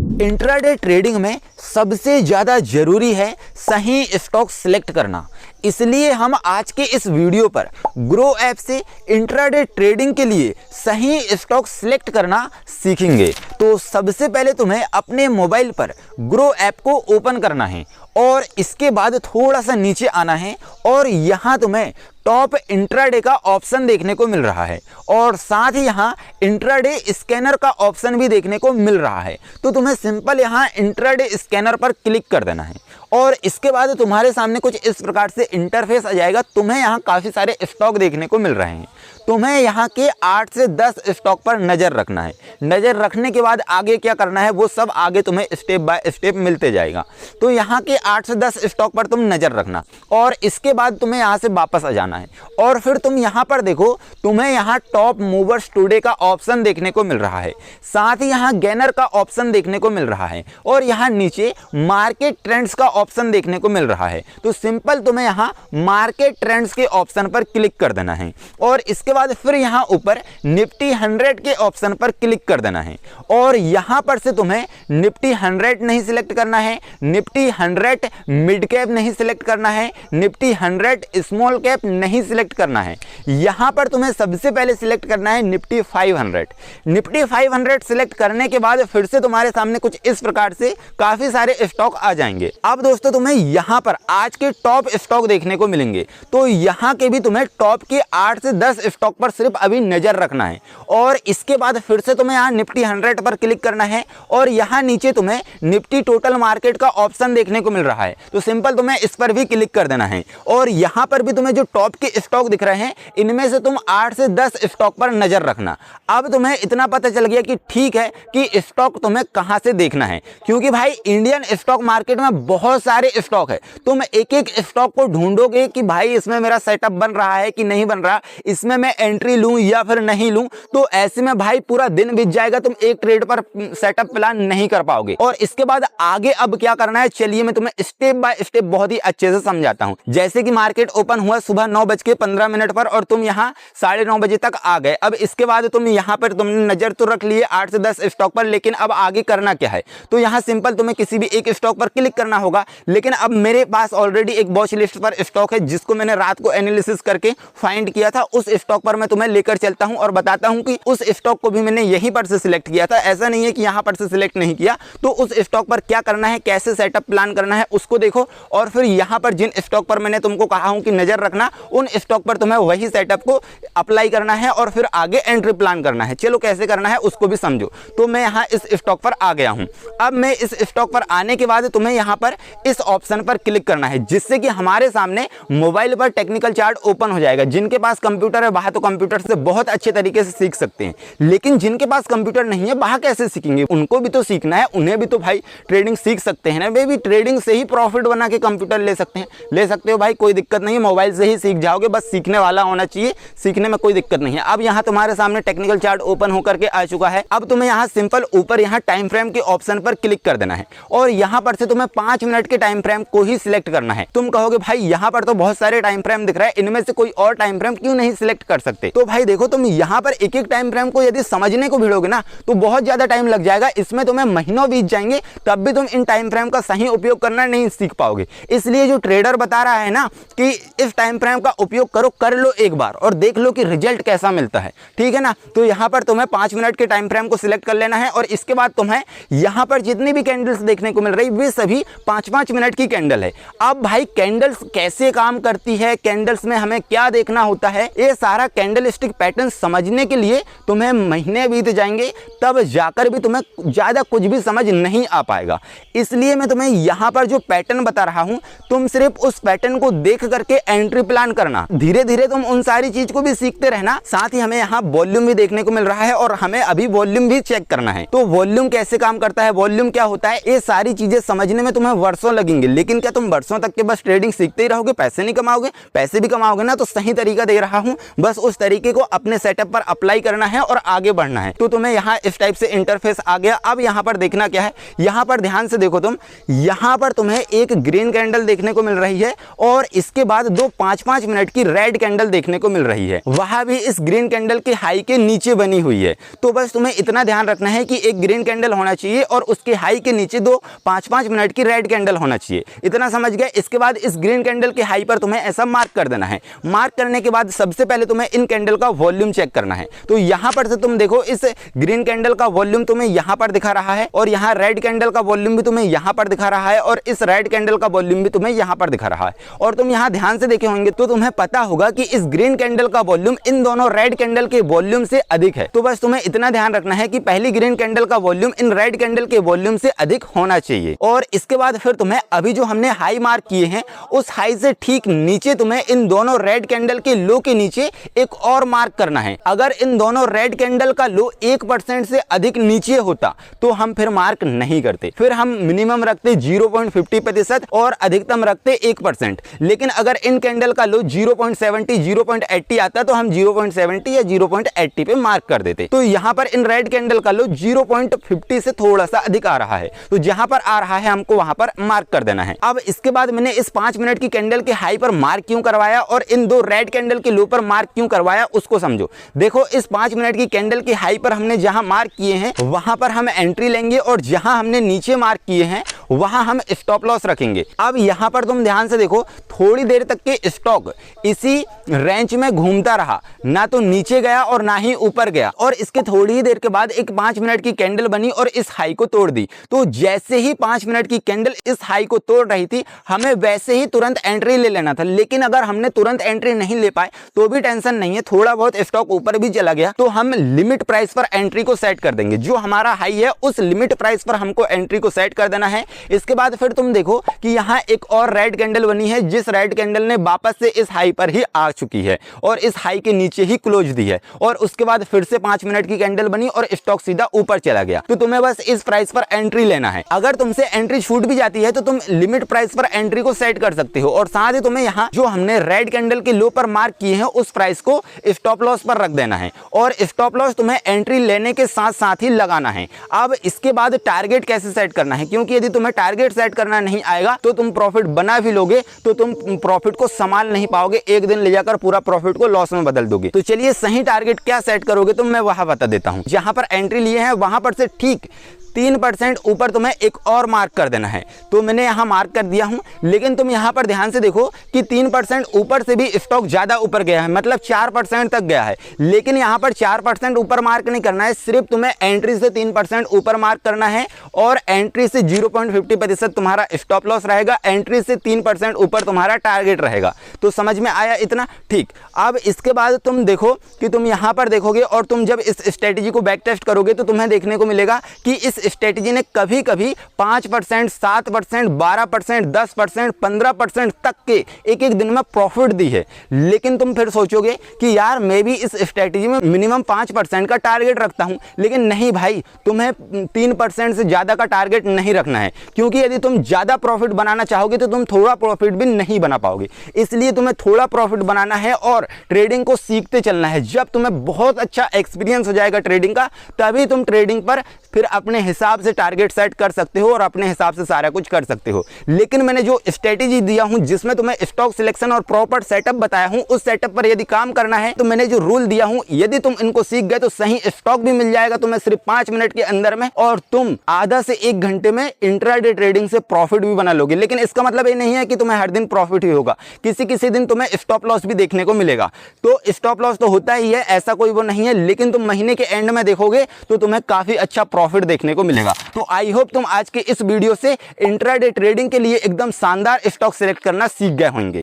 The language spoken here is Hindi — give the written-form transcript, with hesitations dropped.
इंट्राडे ट्रेडिंग में सबसे ज़्यादा ज़रूरी है सही स्टॉक सिलेक्ट करना। इसलिए हम आज के इस वीडियो पर ग्रो ऐप से इंट्राडे ट्रेडिंग के लिए सही स्टॉक सिलेक्ट करना सीखेंगे। तो सबसे पहले तुम्हें अपने मोबाइल पर ग्रो ऐप को ओपन करना है और इसके बाद थोड़ा सा नीचे आना है और यहाँ तुम्हें टॉप इंट्राडे का ऑप्शन देखने को मिल रहा है और साथ ही यहाँ इंट्राडे स्कैनर का ऑप्शन भी देखने को मिल रहा है। तो तुम्हें सिंपल यहाँ इंट्राडे स्कैनर पर क्लिक कर देना है और इसके बाद तुम्हारे सामने कुछ इस प्रकार से इंटरफेस आ जाएगा। तुम्हें यहाँ काफ़ी सारे स्टॉक देखने को मिल रहे हैं। तुम्हें यहाँ के 8 से 10 स्टॉक पर नज़र रखना है। नज़र रखने के बाद आगे क्या करना है वो सब आगे तुम्हें स्टेप बाय स्टेप मिलते जाएगा। तो यहाँ के 8 से 10 स्टॉक पर तुम नज़र रखना और इसके बाद तुम्हें यहाँ से वापस आ जाना है और फिर तुम यहाँ पर देखो, तुम्हें यहाँ टॉप मूवर्स टुडे का ऑप्शन देखने को मिल रहा है, साथ ही यहाँ गेनर का ऑप्शन देखने को मिल रहा है और यहाँ नीचे मार्केट ट्रेंड्स का ऑप्शन देखने को मिल रहा है। तो सिंपल तुम्हें यहाँ मार्केट ट्रेंड्स के ऑप्शन पर क्लिक कर देना है और इसके बाद फिर यहाँ ऊपर निफ्टी 100 के ऑप्शन पर क्लिक कर देना है और यहाँ पर से तुम्हें निफ्टी 100 नहीं सिलेक्ट करना है, निफ्टी 100 मिड कैप नहीं सिलेक्ट करना है, निफ्टी 100 स्मॉल कैप नहीं सिलेक्ट करना है। यहाँ पर तुम्हें सबसे पहले सिलेक्ट करना है निफ्टी 500। निफ्टी 500 सिलेक्ट करने के बाद फिर से तुम्हारे सामने कुछ इस प्रकार से काफी सारे स्टॉक आ जाएंगे। अब दोस्तों तुम्हें यहाँ पर आज के टॉप स्टॉक देखने को मिलेंगे। तो यहाँ के भी तुम्हें टॉप के 8 से 10 स्टॉक पर सिर्फ अभी नजर रखना है और इसके बाद फिर से तुम्हें यहाँ निफ्टी 100 पर क्लिक करना है और यहाँ नीचे तुम्हें निफ्टी टोटल मार्केट का ऑप्शन देखने को मिल रहा है। तो सिंपल तुम्हें इस पर भी क्लिक कर देना है और यहाँ पर भी तुम्हें जो टॉप के स्टॉक दिख रहे हैं इनमें से तुम 8 से 10 स्टॉक पर नजर रखना। अब तुम्हें इतना पता चल गया कि ठीक है कि स्टॉक तुम्हें कहां से देखना है, क्योंकि भाई इंडियन स्टॉक मार्केट में बहुत सारे स्टॉक है। तुम एक एक स्टॉक को ढूंढोगे कि भाई इसमें मेरा सेटअप बन रहा है कि नहीं बन रहा, इसमें मैं एंट्री लूं या फिर नहीं लूं। तो ऐसे में भाई पूरा दिन बीत जाएगा, तुम एक ट्रेड पर सेटअप प्लान नहीं कर पाओगे। और इसके बाद आगे अब क्या करना है चलिए मैं तुम्हें स्टेप बाय स्टेप बहुत ही अच्छे से समझाता हूं। जैसे कि मार्केट ओपन हुआ सुबह 9:15 पर और तुम यहाँ 9:30 बजे तक आ गए। अब इसके बाद तुम यहाँ पर तुमने नजर तो रख लिए 8 से 10 स्टॉक पर, लेकिन अब आगे करना क्या है। तो यहाँ सिंपल तुम्हें किसी भी एक स्टॉक पर क्लिक करना होगा। लेकिन अब मेरे पास ऑलरेडी एक वॉच लिस्ट पर स्टॉक है जिसको मैंने रात को एनालिसिस करके फाइंड किया था। उस स्टॉक पर मैं तुम्हें लेकर चलता हूं और बताता हूं कि उस स्टॉक को भी मैंने यहीं पर से सिलेक्ट किया था, ऐसा नहीं है कि यहां पर से सिलेक्ट नहीं किया। तो उस स्टॉक पर क्या करना है, कैसे सेटअप प्लान करना है उसको देखो और फिर यहां पर जिन स्टॉक पर मैंने तुमको कहा हूं कि नजर रखना, उन स्टॉक पर तुम्हें वही सेटअप को अप्लाई करना है और फिर आगे एंट्री प्लान करना है। चलो कैसे करना है उसको भी समझो। तो मैं यहाँ इस स्टॉक पर आ गया हूँ। अब मैं इस स्टॉक पर आने के बाद तुम्हें यहाँ पर इस ऑप्शन पर क्लिक करना है, जिससे कि हमारे सामने मोबाइल पर टेक्निकल चार्ट ओपन हो जाएगा। जिनके पास कंप्यूटर है वह तो कंप्यूटर से बहुत अच्छे तरीके से सीख सकते हैं, लेकिन जिनके पास कंप्यूटर नहीं है वह कैसे सीखेंगे, उनको भी तो सीखना है, उन्हें भी तो भाई ट्रेडिंग सीख सकते हैं ना। वे भी ट्रेडिंग से ही प्रॉफिट बना के कंप्यूटर ले सकते हैं, ले सकते हो भाई, कोई दिक्कत नहीं है। मोबाइल से ही सीख जाओगे, बस सीखने वाला होना चाहिए, सीखने में कोई दिक्कत नहीं है। अब यहाँ तुम्हारे सामने टेक्निकल चार्ट ओपन होकर के आ चुका है। अब तुम्हें यहाँ सिंपल ऊपर यहाँ टाइम फ्रेम के ऑप्शन पर क्लिक कर देना है और यहाँ पर से तुम्हें 5 मिनट के टाइम फ्रेम को ही सिलेक्ट करना है। तुम कहोगे भाई यहाँ पर तो बहुत सारे टाइम फ्रेम दिख रहा है, इनमें से कोई और टाइम फ्रेम क्यों नहीं सिलेक्ट कर सकते। तो भाई देखो, तुम यहाँ पर एक एक टाइम फ्रेम को यदि समझने को भिड़ोगे ना तो बहुत ज्यादा टाइम लग जाएगा, इसमें तुम्हें महीनों बीत जाएंगे, तब भी तुम इन टाइम फ्रेम का सही उपयोग करना नहीं सीख पाओगे। इसलिए जो ट्रेडर बता रहा है ना कि इस टाइम फ्रेम का उपयोग करो, कर लो एक बार और देख लो कि रिजल्ट कैसा मिलता है, ठीक है ना। तो यहाँ पर तुम्हें 5 मिनट के टाइम फ्रेम को सिलेक्ट कर लेना है और इसके बाद तुम्हें यहाँ पर जितनी भी कैंडल्स देखने को मिल रही वे सभी 5-5 मिनट की कैंडल है। अब भाई कैंडल्स कैसे काम करती है, कैंडल्स में हमें क्या देखना होता है, ये सारा कैंडल स्टिक पैटर्न समझने के लिए तुम्हें महीने बीत जाएंगे, तब जाकर भी तुम्हें ज़्यादा कुछ भी समझ नहीं आ पाएगा। इसलिए मैं तुम्हें यहाँ पर जो पैटर्न बता रहा हूँ, तुम सिर्फ उस पैटर्न को देख करके एंट्री प्लान करना। धीरे धीरे तुम उन सारी चीज को भी सीखते रहना। साथ ही हमें यहाँ वॉल्यूम भी देखने को मिल रहा है और हमें अभी वॉल्यूम भी चेक करना है। तो वॉल्यूम कैसे काम करता है, वॉल्यूम क्या होता है, ये सारी चीजें समझने में तुम्हें वर्षों लगेंगे। लेकिन क्या तुम वर्षों तक के बस ट्रेडिंग सीखते ही रहोगे, पैसे नहीं कमाओगे? पैसे भी कमाओगे ना तो सही तरीका दे रहा हूँ, बस बस उस तरीके को अपने सेटअप पर अप्लाई करना है और आगे बढ़ना है। तो तुम्हें यहाँ इस टाइप से इंटरफेस आ गया। अब यहाँ पर देखना क्या है, यहाँ पर ध्यान से देखो तुम, यहाँ पर तुम्हें एक ग्रीन कैंडल देखने को मिल रही है और इसके बाद दो 5-5 मिनट की रेड कैंडल देखने को मिल रही है, वह भी इस ग्रीन कैंडल के हाई के नीचे बनी हुई है। तो बस तुम्हें इतना ध्यान रखना है कि एक ग्रीन कैंडल होना चाहिए और उसके हाई के नीचे दो 5-5 मिनट की रेड कैंडल होना चाहिए। इतना समझ गए। इसके बाद इस ग्रीन कैंडल के हाई पर तुम्हें ऐसा मार्क कर देना है। मार्क करने के बाद सबसे पहले तुम्हें इन कैंडल का वॉल्यूम चेक करना है। तो यहां पर से तुम देखो, इस ग्रीन कैंडल का वॉल्यूम तुम्हें यहां पर दिखा रहा है और यहां रेड कैंडल का वॉल्यूम भी तुम्हें यहां पर दिखा रहा है और इस रेड कैंडल का वॉल्यूम भी तुम्हें यहां पर दिखा रहा है। और तुम यहां ध्यान से देखे होंगे तो तुम्हें पता होगा कि इस ग्रीन कैंडल का वॉल्यूम इन दोनों रेड कैंडल के वॉल्यूम से अधिक है। तो बस तुम्हें इतना ध्यान रखना है कि पहली ग्रीन कैंडल का वॉल्यूम इन रेड कैंडल के वॉल्यूम से अधिक होना चाहिए। और इसके बाद फिर तुम्हें अभी जो हमने हाई मार्क किए हैं उस हाई से ठीक नीचे तुम्हें इन दोनों रेड कैंडल के लो के नीचे एक और मार्क करना है। अगर इन दोनों रेड कैंडल का लो 1% से अधिक नीचे होता तो हम फिर मार्क नहीं करते, फिर हम मिनिमम रखते 0.50% और अधिकतम रखते 1%। लेकिन अगर इन कैंडल का लो 0.70 0.80 आता तो हम 0.70 या 0.80 पे मार्क कर देते। तो यहां पर इन रेड कैंडल का लो 0.50 से थोड़ा सा अधिक आ रहा है, तो जहां पर आ रहा है हमको वहां पर मार्क कर देना है। अब इसके बाद मैंने इस 5 मिनट की कैंडल के हाई पर मार्क क्यों करवाया और इन दो रेड कैंडल के लो पर मार्क क्यों करवाया उसको समझो। देखो, इस 5 मिनट की कैंडल के हाई पर हमने जहां मार्क किए हैं वहां पर हम एंट्री लेंगे और जहां हमने नीचे मार्क किए हैं वहां हम स्टॉप लॉस रखेंगे। अब यहां पर तुम ध्यान से देखो, थोड़ी देर तक के स्टॉक इसी रेंज में घूमता रहा, ना तो नीचे गया और ना ही ऊपर गया। और इसके थोड़ी ही देर के बाद एक 5 मिनट की कैंडल बनी और इस हाई को तोड़ दी। तो जैसे ही 5 मिनट की कैंडल इस हाई को तोड़ रही थी, हमें वैसे ही तुरंत एंट्री ले लेना था। लेकिन अगर हमने तुरंत एंट्री नहीं ले पाए तो भी टेंशन नहीं है, थोड़ा बहुत स्टॉक ऊपर भी चला गया तो हम लिमिट प्राइस पर एंट्री को सेट कर देंगे। जो हमारा हाई है उस लिमिट प्राइस पर हमको एंट्री को सेट कर देना है। इसके बाद फिर तुम देखो कि यहाँ एक और रेड कैंडल बनी है, जिस रेड कैंडल ने वापस से इस हाई पर ही आ चुकी है और इस हाई के नीचे ही क्लोज दी है। और उसके बाद फिर से 5 मिनट की कैंडल बनी और स्टॉक सीधा ऊपर चला गया। तो तुम्हें बस इस प्राइस पर एंट्री लेना है। अगर तुमसे एंट्री छूट भी जाती है तो तुम लिमिट प्राइस पर एंट्री को सेट कर सकते हो। और साथ ही तुम्हें यहाँ जो हमने रेड कैंडल के लो पर मार्क किए हैं उस प्राइस को स्टॉप लॉस पर रख देना है और स्टॉप लॉस तुम्हें एंट्री लेने के साथ साथ ही लगाना है। अब इसके बाद टारगेट कैसे सेट करना है, क्योंकि यदि तुम्हें टारगेट सेट करना नहीं आएगा तो तुम प्रॉफिट बना भी लोगे तो तुम प्रॉफिट को संभाल नहीं पाओगे, एक दिन ले जाकर पूरा प्रॉफिट को लॉस में बदल दोगे। तो चलिए सही टारगेट क्या सेट करोगे तो मैं वहां बता देता हूं। जहां पर एंट्री लिए हैं वहां पर से ठीक 3% ऊपर तुम्हें एक और मार्क कर देना है। तो मैंने यहाँ मार्क कर दिया हूँ, लेकिन तुम यहाँ पर ध्यान से देखो कि 3% ऊपर से भी स्टॉक ज़्यादा ऊपर गया है, मतलब 4% तक गया है। लेकिन यहाँ पर 4% ऊपर मार्क नहीं करना है, सिर्फ तुम्हें एंट्री से 3% ऊपर मार्क करना है और एंट्री से 0.50% तुम्हारा स्टॉप लॉस रहेगा, एंट्री से 3% ऊपर तुम्हारा टारगेट रहेगा। तो समझ में आया इतना? ठीक। अब इसके बाद तुम देखो कि तुम यहाँ पर देखोगे और तुम जब इस स्ट्रेटेजी को बैक टेस्ट करोगे तो तुम्हें देखने को मिलेगा कि इस स्ट्रेटेजी ने कभी कभी 5%, 7%, 12%, 10%, 15% तक के एक एक दिन में प्रॉफिट दी है। लेकिन तुम फिर सोचोगे कि यार मैं भी इस स्ट्रेटेजी में मिनिमम 5% का टारगेट रखता हूं। लेकिन नहीं भाई, तुम्हें 3% से ज़्यादा का टारगेट नहीं रखना है, क्योंकि यदि तुम ज़्यादा प्रॉफिट बनाना चाहोगे तो तुम थोड़ा प्रॉफिट भी नहीं बना पाओगे। इसलिए तुम्हें थोड़ा प्रॉफिट बनाना है और ट्रेडिंग को सीखते चलना है। जब तुम्हें बहुत अच्छा एक्सपीरियंस हो जाएगा ट्रेडिंग का, तभी तुम ट्रेडिंग पर फिर अपने हिसाब से टारगेट सेट कर सकते हो और अपने हिसाब से सारा कुछ कर सकते हो। लेकिन मैंने जो स्ट्रेटेजी दिया हूं, जिसमें तुम्हें स्टॉक सिलेक्शन और प्रॉपर सेटअप बताया हूं, उस सेटअप पर यदि काम करना है तो मैंने जो रूल दिया हूं, यदि तुम इनको सीख गए तो सही स्टॉक भी मिल जाएगा तुम्हें सिर्फ 5 मिनट के अंदर में, और तुम आधा से 1 घंटे में इंट्राडे ट्रेडिंग से प्रॉफिट भी बना लोगे। लेकिन इसका मतलब ये नहीं है कि तुम्हें हर दिन प्रॉफिट ही होगा, किसी किसी दिन तुम्हें स्टॉप लॉस भी देखने को मिलेगा। तो स्टॉप लॉस तो होता ही है, ऐसा कोई वो नहीं है, लेकिन तुम महीने के एंड में देखोगे तो तुम्हें काफी अच्छा प्रॉफिट देखने को मिलेगा। तो आई होप तुम आज के इस वीडियो से इंट्राडे ट्रेडिंग के लिए एकदम शानदार स्टॉक सिलेक्ट करना सीख गए होंगे।